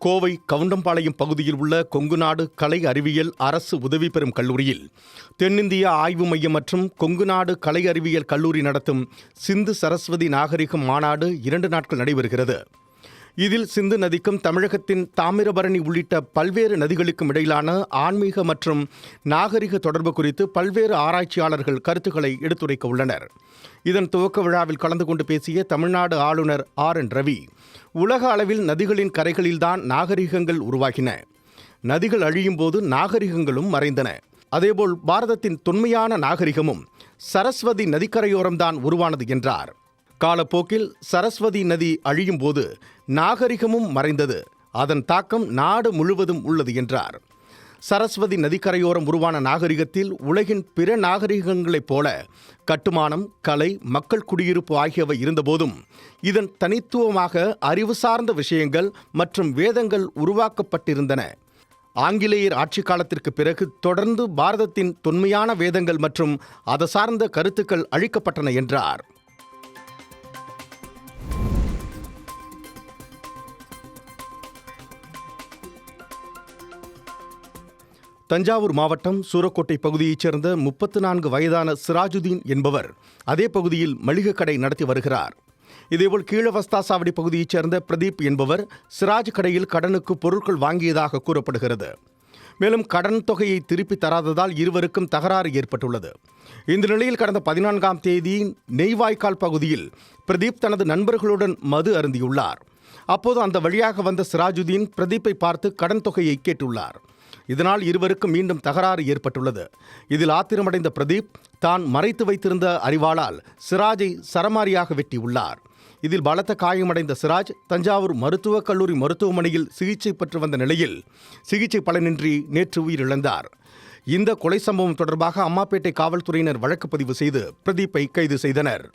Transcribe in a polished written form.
கோவை கவுண்டம்பாளையம் பகுதியில் உள்ள கொங்குநாடு கலை அறிவியல் அரசு உதவி பெறும் கல்லூரியில் தென்னிந்திய ஆய்வு மையம் மற்றும் கொங்குநாடு கலை அறிவியல் கல்லூரி நடத்தும் சிந்து சரஸ்வதி நாகரிகம் மாநாடு 2 நாட்கள் நடைபெறுகிறது. இதில் சிந்து நதிக்கும் தமிழகத்தின் தாமிரபரணி உள்ளிட்ட பல்வேறு நதிகளுக்கும் இடையிலான ஆன்மீக மற்றும் நாகரிக தொடர்பு குறித்து பல்வேறு ஆராய்ச்சியாளர்கள் கருத்துக்களை எடுத்துரைக்க உள்ளனர். இதன் துவக்க விழாவில் கலந்து கொண்டு பேசிய தமிழ்நாடு ஆளுநர் RN ரவி, உலக அளவில் நதிகளின் கரைகளில்தான் நாகரிகங்கள் உருவாகின. நதிகள் அழியும் போது நாகரிகங்களும் மறைந்தன. அதேபோல் பாரதத்தின் தொன்மையான நாகரிகமும் சரஸ்வதி நதிக்கரையோரம்தான் உருவானது என்றார். காலப்போக்கில் சரஸ்வதி நதி அழியும் போது நாகரிகமும் மறைந்தது. அதன் தாக்கம் நாடு முழுவதும் உள்ளது என்றார். சரஸ்வதி நதிக்கரையோரம் உருவான நாகரிகத்தில் உலகின் பிற நாகரிகங்களைப் போல கட்டுமானம், கலை, மக்கள் குடியிருப்பு ஆகியவை இருந்தபோதும் இதன் தனித்துவமாக அறிவு சார்ந்த விஷயங்கள் மற்றும் வேதங்கள் உருவாக்கப்பட்டிருந்தன. ஆங்கிலேயர் ஆட்சி காலத்திற்கு பிறகு தொடர்ந்து பாரதத்தின் தொன்மையான வேதங்கள் மற்றும் அது சார்ந்த கருத்துக்கள் அழிக்கப்பட்டன என்றார். தஞ்சாவூர் மாவட்டம் சூரக்கோட்டை பகுதியைச் சேர்ந்த 34 வயதான சிராஜுதீன் என்பவர் அதே பகுதியில் மளிகை கடை நடத்தி வருகிறார். இதேபோல் கீழவஸ்தாசாவடி பகுதியைச் சேர்ந்த பிரதீப் என்பவர் சிராஜ் கடையில் கடனுக்கு பொருட்கள் வாங்கியதாக கூறப்படுகிறது. மேலும் கடன் தொகையை திருப்பி தராததால் இருவருக்கும் தகராறு ஏற்பட்டுள்ளது. இந்த நிலையில் கடந்த 14ஆம் தேதி நெய்வாய்க்கால் பகுதியில் பிரதீப் தனது நண்பர்களுடன் மது அருந்தியுள்ளார். அப்போது அந்த வழியாக வந்த சிராஜுதீன் பிரதீப்பை பார்த்து கடன் தொகையை கேட்டுள்ளார். இதனால் இருவருக்கும் மீண்டும் தகராறு ஏற்பட்டுள்ளது. இதில் ஆத்திரமடைந்த பிரதீப் தான் மறைத்து வைத்திருந்த அரிவாளால் சிராஜை சரமாரியாக வெட்டியுள்ளார். இதில் பலத்த காயமடைந்த சிராஜ் தஞ்சாவூர் மருத்துவக் கல்லூரி மருத்துவமனையில் சிகிச்சை பெற்று வந்த நிலையில் சிகிச்சை பலனின்றி நேற்று உயிரிழந்தார். இந்த கொலை சம்பவம் தொடர்பாக அம்மாப்பேட்டை காவல்துறையினர் வழக்கு பதிவு செய்து பிரதீப்பை கைது செய்தனர்.